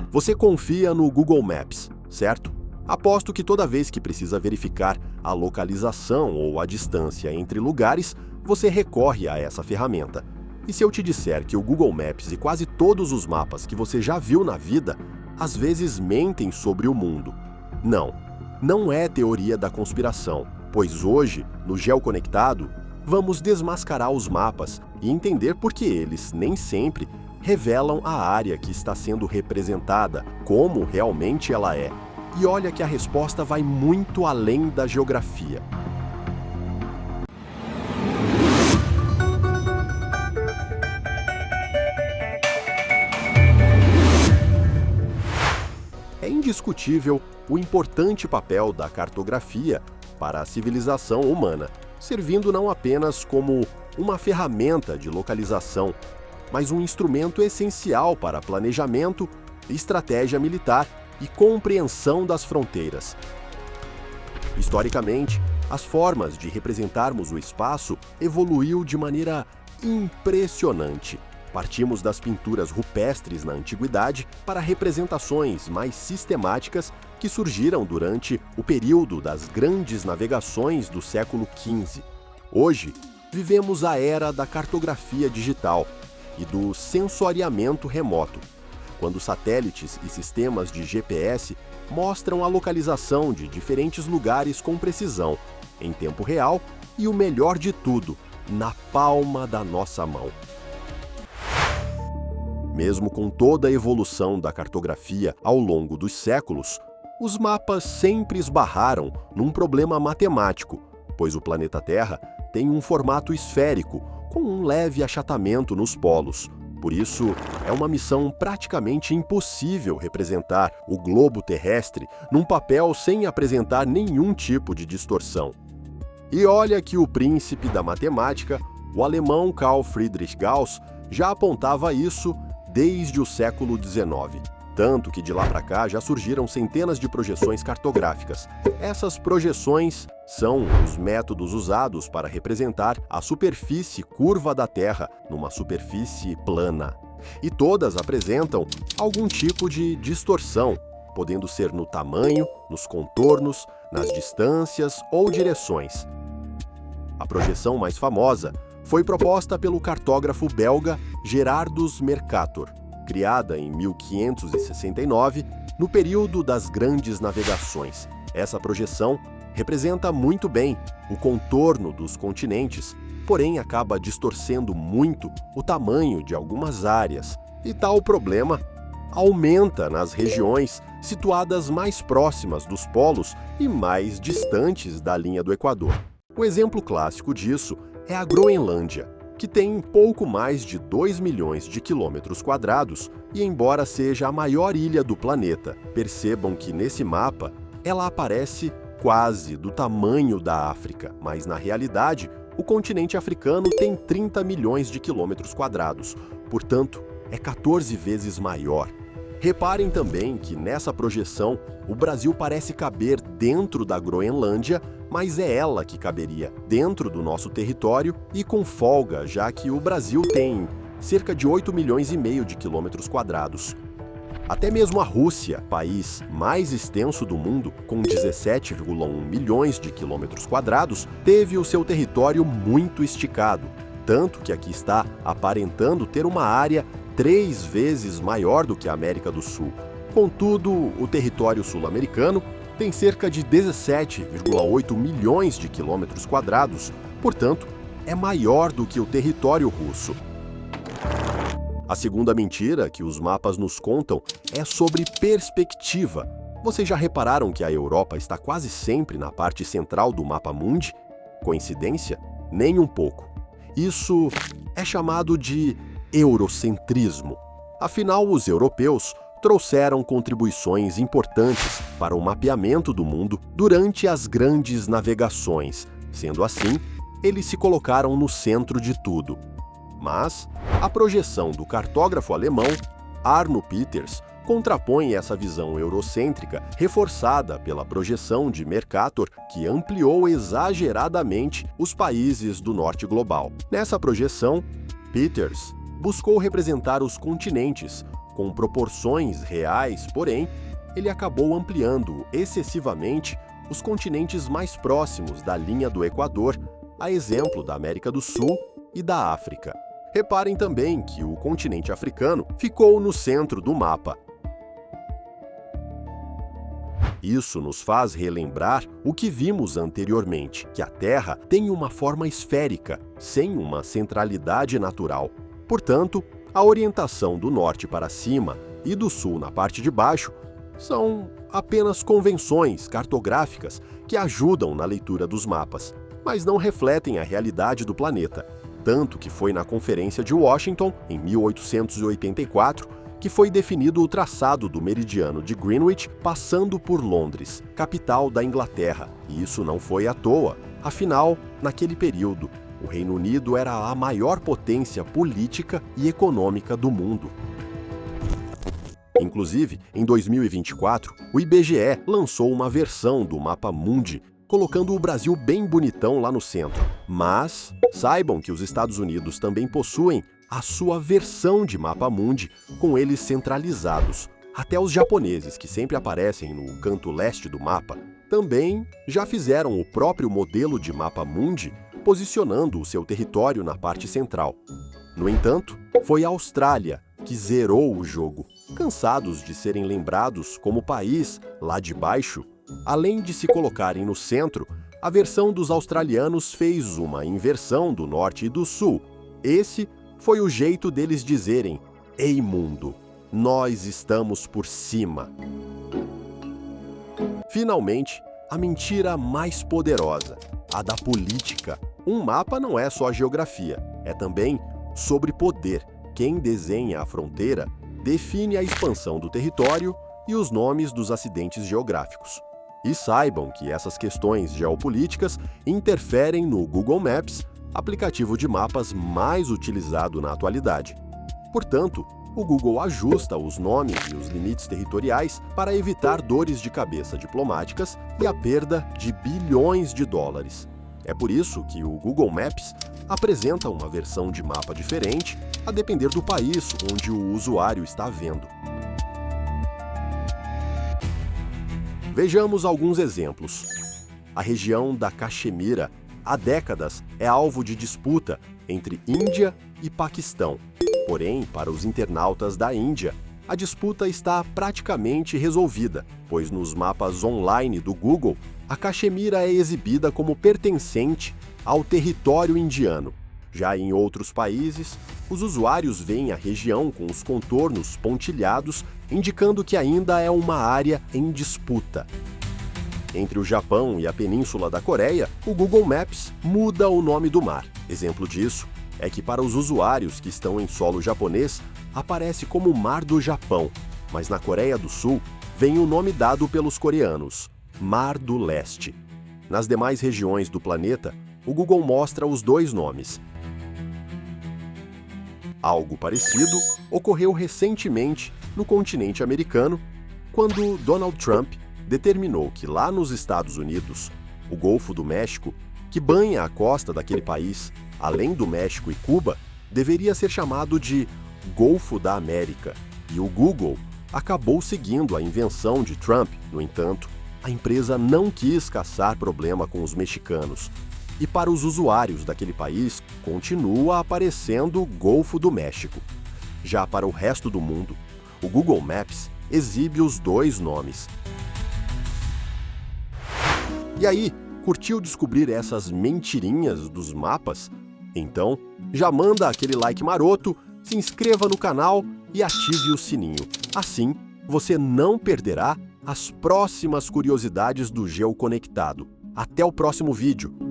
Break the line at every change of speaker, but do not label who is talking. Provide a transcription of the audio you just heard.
Você confia no Google Maps, certo? Aposto que toda vez que precisa verificar a localização ou a distância entre lugares, você recorre a essa ferramenta. E se eu te disser que o Google Maps e quase todos os mapas que você já viu na vida, às vezes mentem sobre o mundo? Não é teoria da conspiração, pois hoje, no Geoconectado, vamos desmascarar os mapas e entender por que eles nem sempre revelam a área que está sendo representada, como realmente ela é. E olha que a resposta vai muito além da geografia. É indiscutível o importante papel da cartografia para a civilização humana, servindo não apenas como uma ferramenta de localização, mas um instrumento essencial para planejamento, estratégia militar e compreensão das fronteiras. Historicamente, as formas de representarmos o espaço evoluiu de maneira impressionante. Partimos das pinturas rupestres na antiguidade para representações mais sistemáticas que surgiram durante o período das grandes navegações do século XV. Hoje, vivemos a era da cartografia digital e do sensoriamento remoto, quando satélites e sistemas de GPS mostram a localização de diferentes lugares com precisão, em tempo real e, o melhor de tudo, na palma da nossa mão. Mesmo com toda a evolução da cartografia ao longo dos séculos, os mapas sempre esbarraram num problema matemático, pois o planeta Terra tem um formato esférico, com um leve achatamento nos polos. Por isso, é uma missão praticamente impossível representar o globo terrestre num papel sem apresentar nenhum tipo de distorção. E olha que o príncipe da matemática, o alemão Carl Friedrich Gauss, já apontava isso desde o século XIX. Tanto que de lá para cá já surgiram centenas de projeções cartográficas. Essas projeções são os métodos usados para representar a superfície curva da Terra numa superfície plana. E todas apresentam algum tipo de distorção, podendo ser no tamanho, nos contornos, nas distâncias ou direções. A projeção mais famosa foi proposta pelo cartógrafo belga Gerardus Mercator, criada em 1569, no período das grandes navegações. Essa projeção representa muito bem o contorno dos continentes, porém acaba distorcendo muito o tamanho de algumas áreas, e tal problema aumenta nas regiões situadas mais próximas dos polos e mais distantes da linha do Equador. O exemplo clássico disso é a Groenlândia, que tem pouco mais de 2 milhões de quilômetros quadrados e, embora seja a maior ilha do planeta, percebam que nesse mapa ela aparece quase do tamanho da África, mas na realidade o continente africano tem 30 milhões de quilômetros quadrados, portanto é 14 vezes maior. Reparem também que nessa projeção o Brasil parece caber dentro da Groenlândia, mas é ela que caberia dentro do nosso território e com folga, já que o Brasil tem cerca de 8 milhões e meio de quilômetros quadrados. Até mesmo a Rússia, país mais extenso do mundo, com 17,1 milhões de quilômetros quadrados, teve o seu território muito esticado, tanto que aqui está aparentando ter uma área 3 vezes maior do que a América do Sul. Contudo, o território sul-americano tem cerca de 17,8 milhões de quilômetros quadrados, portanto, é maior do que o território russo. A segunda mentira que os mapas nos contam é sobre perspectiva. Vocês já repararam que a Europa está quase sempre na parte central do mapa mundi? Coincidência? Nem um pouco. Isso é chamado de eurocentrismo. Afinal, os europeus trouxeram contribuições importantes para o mapeamento do mundo durante as grandes navegações. Sendo assim, eles se colocaram no centro de tudo. Mas a projeção do cartógrafo alemão Arno Peters contrapõe essa visão eurocêntrica reforçada pela projeção de Mercator, que ampliou exageradamente os países do norte global. Nessa projeção, Peters buscou representar os continentes com proporções reais, porém, ele acabou ampliando excessivamente os continentes mais próximos da linha do Equador, a exemplo da América do Sul e da África. Reparem também que o continente africano ficou no centro do mapa. Isso nos faz relembrar o que vimos anteriormente, que a Terra tem uma forma esférica, sem uma centralidade natural. Portanto, a orientação do norte para cima e do sul na parte de baixo são apenas convenções cartográficas que ajudam na leitura dos mapas, mas não refletem a realidade do planeta. Tanto que foi na Conferência de Washington, em 1884, que foi definido o traçado do meridiano de Greenwich passando por Londres, capital da Inglaterra. E isso não foi à toa. Afinal, naquele período, o Reino Unido era a maior potência política e econômica do mundo. Inclusive, em 2024, o IBGE lançou uma versão do Mapa Mundi, colocando o Brasil bem bonitão lá no centro. Mas saibam que os Estados Unidos também possuem a sua versão de Mapa Mundi, com eles centralizados. Até os japoneses, que sempre aparecem no canto leste do mapa, também já fizeram o próprio modelo de Mapa Mundi, posicionando o seu território na parte central. No entanto, foi a Austrália que zerou o jogo. Cansados de serem lembrados como país lá de baixo, além de se colocarem no centro, a versão dos australianos fez uma inversão do norte e do sul. Esse foi o jeito deles dizerem: "Ei, mundo, nós estamos por cima." Finalmente, a mentira mais poderosa, a da política. Um mapa não é só geografia, é também sobre poder. Quem desenha a fronteira define a expansão do território e os nomes dos acidentes geográficos. E saibam que essas questões geopolíticas interferem no Google Maps, aplicativo de mapas mais utilizado na atualidade. Portanto, o Google ajusta os nomes e os limites territoriais para evitar dores de cabeça diplomáticas e a perda de bilhões de dólares. É por isso que o Google Maps apresenta uma versão de mapa diferente, a depender do país onde o usuário está vendo. Vejamos alguns exemplos. A região da Caxemira, há décadas, é alvo de disputa entre Índia e Paquistão. Porém, para os internautas da Índia, a disputa está praticamente resolvida, pois nos mapas online do Google, a Caxemira é exibida como pertencente ao território indiano. Já em outros países, os usuários veem a região com os contornos pontilhados, indicando que ainda é uma área em disputa. Entre o Japão e a Península da Coreia, o Google Maps muda o nome do mar. Exemplo disso é que para os usuários que estão em solo japonês, aparece como Mar do Japão, mas na Coreia do Sul vem o nome dado pelos coreanos, Mar do Leste. Nas demais regiões do planeta, o Google mostra os dois nomes. Algo parecido ocorreu recentemente no continente americano, quando Donald Trump determinou que lá nos Estados Unidos, o Golfo do México, que banha a costa daquele país, além do México e Cuba, deveria ser chamado de Golfo da América. E o Google acabou seguindo a invenção de Trump. No entanto, a empresa não quis caçar problema com os mexicanos. E para os usuários daquele país, continua aparecendo Golfo do México. Já para o resto do mundo, o Google Maps exibe os dois nomes. E aí, curtiu descobrir essas mentirinhas dos mapas? Então, já manda aquele like maroto, se inscreva no canal e ative o sininho. Assim, você não perderá as próximas curiosidades do GeoConectado. Até o próximo vídeo!